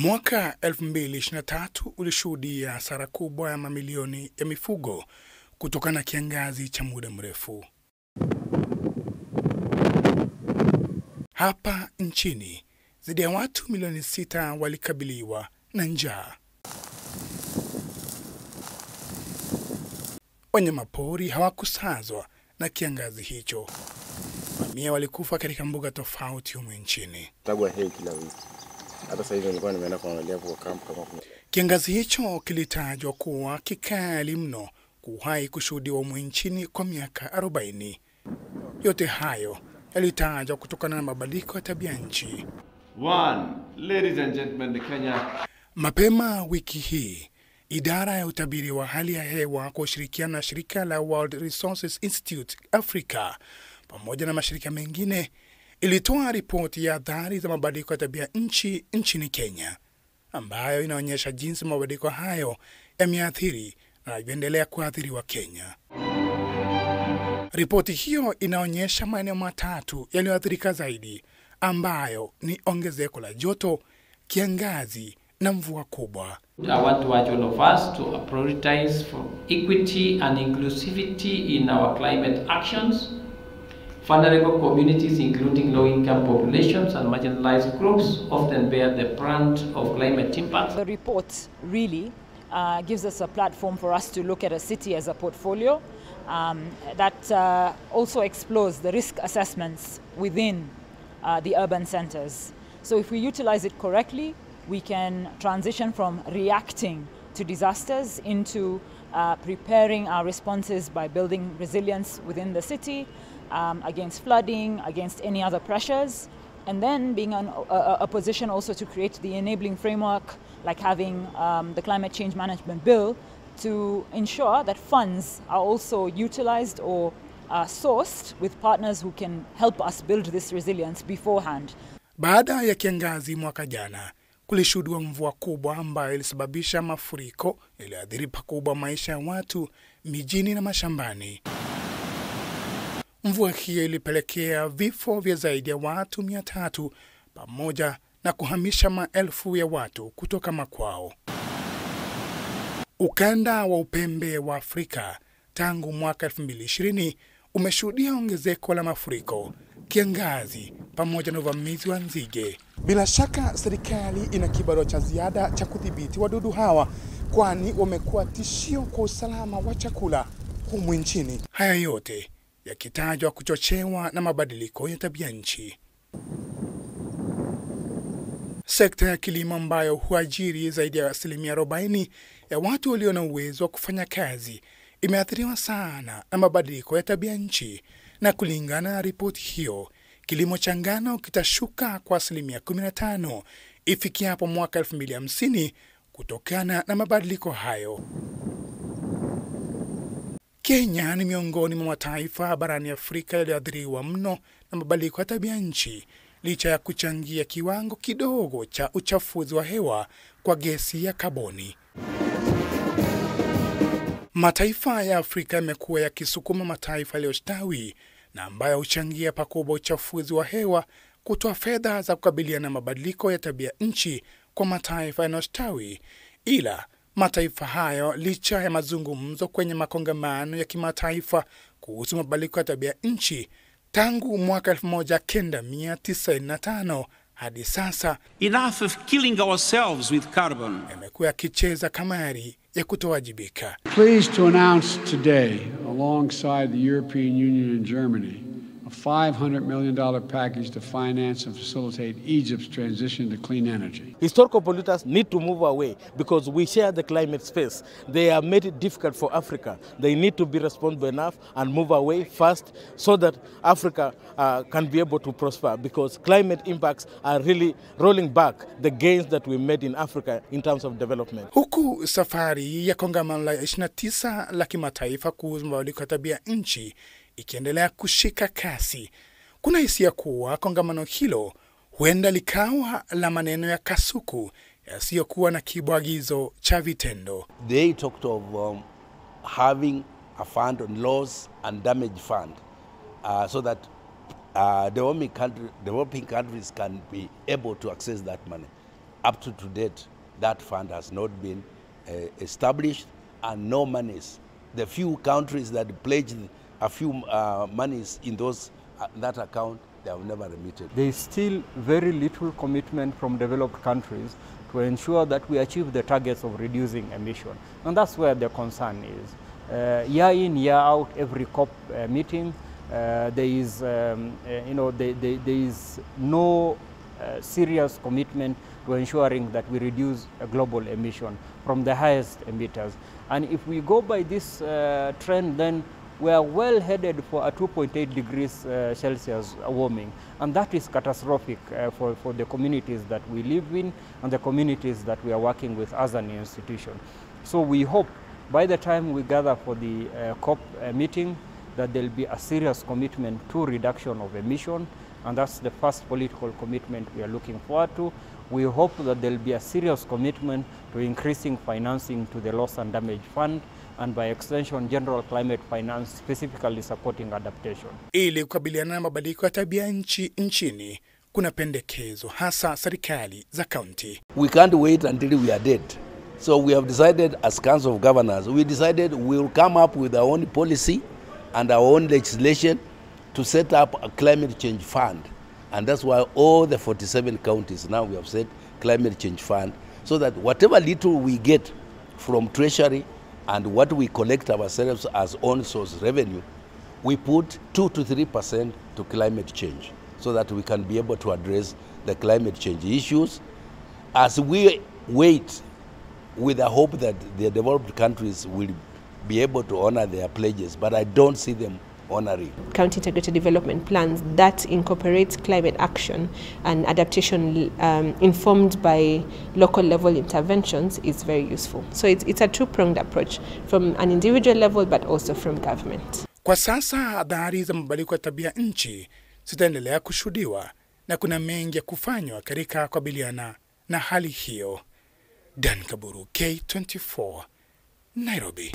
Mwaka 2023 ulishuhudia hasara kubwa ya mamilioni ya mifugo kutokana na kiangazi cha muda mrefu. Hapa nchini, zaidi ya watu milioni 6 walikabiliwa na njaa. Wanyamapori hawakusazwa na kiangazi hicho. Mamia walikufa katika mbuga tofauti humu nchini. Kila wiki. Hata sasa hivi nilikuwa nimeenda kuangalia kwa kampu kama kuna. Kiangazi hicho kilitajwa kuwa kikali mno kuwahi kushuhudiwa humu nchini kwa miaka 40. Yote hayo yalitajwa kutokana na mabadiliko ya tabia nchi. Ladies and gentlemen, the Kenya. Mapema wiki hii, idara ya utabiri wa hali ya hewa kwa ushirikiano na shirika la World Resources Institute Africa pamoja na mashirika mengine ilitoa ripoti ya athari za mabadiliko ya tabia nchi nchini Kenya, ambayo inaonyesha jinsi mabadiliko hayo yameathiri na yanavyoendelea kuathiriwa Kenya. Ripoti hiyo inaonyesha maeneo matatu yaliyoathirika zaidi, ambayo ni ongezeko la joto, kiangazi na mvua kubwa. I want to urge all of us to prioritize for equity and inclusivity in our climate actions. Vulnerable communities, including low-income populations and marginalized groups, often bear the brunt of climate impact. The report really gives us a platform for us to look at a city as a portfolio that also explores the risk assessments within the urban centers. So if we utilize it correctly, we can transition from reacting to disasters into preparing our responses by building resilience within the city, against flooding, against any other pressures, and then being in a position also to create the enabling framework, like having the Climate Change Management Bill, to ensure that funds are also utilized or sourced with partners who can help us build this resilience beforehand. Baada ya kiangazi mwaka jana, kulishuhudiwa mvua kubwa ambayo ilisababisha mafuriko yaliyoathiri pakubwa maisha ya watu mijini na mashambani. Mvua hiyo ilipelekea vifo vya zaidi ya watu 300 pamoja na kuhamisha maelfu ya watu kutoka makwao. Ukanda wa upembe wa Afrika tangu mwaka 2020 umeshuhudia ongezeko la mafuriko, kiangazi pamoja na uvamizi wa nzige. Bila shaka serikali ina kibarua cha ziada cha kudhibiti wadudu hawa, kwani wamekuwa tishio kwa usalama wa chakula humu nchini. Haya yote yakitajwa kuchochewa na mabadiliko ya tabia nchi. Sekta ya kilimo ambayo huajiri zaidi ya 40% ya watu walio na uwezo wa kufanya kazi imeathiriwa sana na mabadiliko ya tabia nchi, na kulingana na ripoti hiyo, kilimo cha ngano kitashuka kwa 15% ifikiapo mwaka 2050 kutokana na mabadiliko hayo. Kenya ni miongoni mwa mataifa barani Afrika yaliyoathiriwa mno na mabadiliko ya tabia nchi, licha ya kuchangia kiwango kidogo cha uchafuzi wa hewa kwa gesi ya kaboni. Mataifa ya Afrika yamekuwa yakisukuma mataifa yaliyostawi na ambayo huchangia pakubwa uchafuzi wa hewa kutoa fedha za kukabiliana na mabadiliko ya tabia nchi kwa mataifa yanayostawi, ila mataifa hayo, licha ya mazungumzo kwenye makongamano ya kimataifa kuhusu mabadiliko ya tabia nchi tangu mwaka 1995 hadi sasa, enough of killing ourselves with carbon, yamekuwa yakicheza kamari ya kutowajibika. Pleased to announce today, alongside the European Union and Germany, a $500 million package to finance and facilitate Egypt's transition to clean energy. Historical polluters need to move away because we share the climate space. They have made it difficult for Africa. They need to be responsible enough and move away fast so that Africa can be able to prosper, because climate impacts are really rolling back the gains that we made in Africa in terms of development. Huku safari ya kongamano la 29 la kimataifa kuhusu mabadiliko ya tabia nchi ikiendelea kushika kasi, kuna hisia kuwa kongamano hilo huenda likawa la maneno ya kasuku yasiyokuwa na kibwagizo cha vitendo. They talked of having a fund on loss and damage fund so that developing countries can be able to access that money. up to date, that fund has not been established, and no monies. The few countries that pledged a few monies in that account, they have never remitted. There is still very little commitment from developed countries to ensure that we achieve the targets of reducing emission. And that's where the concern is. Year in, year out, every COP meeting, there is no serious commitment to ensuring that we reduce global emission from the highest emitters. And if we go by this trend, then we are well headed for a 2.8 degrees Celsius warming. And that is catastrophic for the communities that we live in and the communities that we are working with as an institution. So we hope by the time we gather for the COP meeting that there will be a serious commitment to reduction of emission, and that's the first political commitment we are looking forward to. We hope that there will be a serious commitment to increasing financing to the Loss and Damage Fund, and by extension, general climate finance, specifically supporting adaptation. Ili kukabiliana na mabadiliko ya tabia nchini, kuna pendekezo hasa serikali za kaunti. We can't wait until we are dead. So we have decided as Council of Governors, we decided we will come up with our own policy and our own legislation to set up a climate change fund. And that's why all the 47 counties now we have set climate change fund, so that whatever little we get from Treasury and what we collect ourselves as own source revenue, we put 2 to 3% to climate change, so that we can be able to address the climate change issues as we wait with the hope that the developed countries will be able to honor their pledges, but I don't see them honoring. County integrated development plans that incorporate climate action and adaptation informed by local level interventions is very useful. So it's a two-pronged approach from an individual level but also from government. Kwa sasa athari za mabadiliko ya tabia nchi zitaendelea kushuhudiwa na kuna mengi ya kufanywa katika kukabiliana na hali hiyo. Dan Kaburu, K24, Nairobi.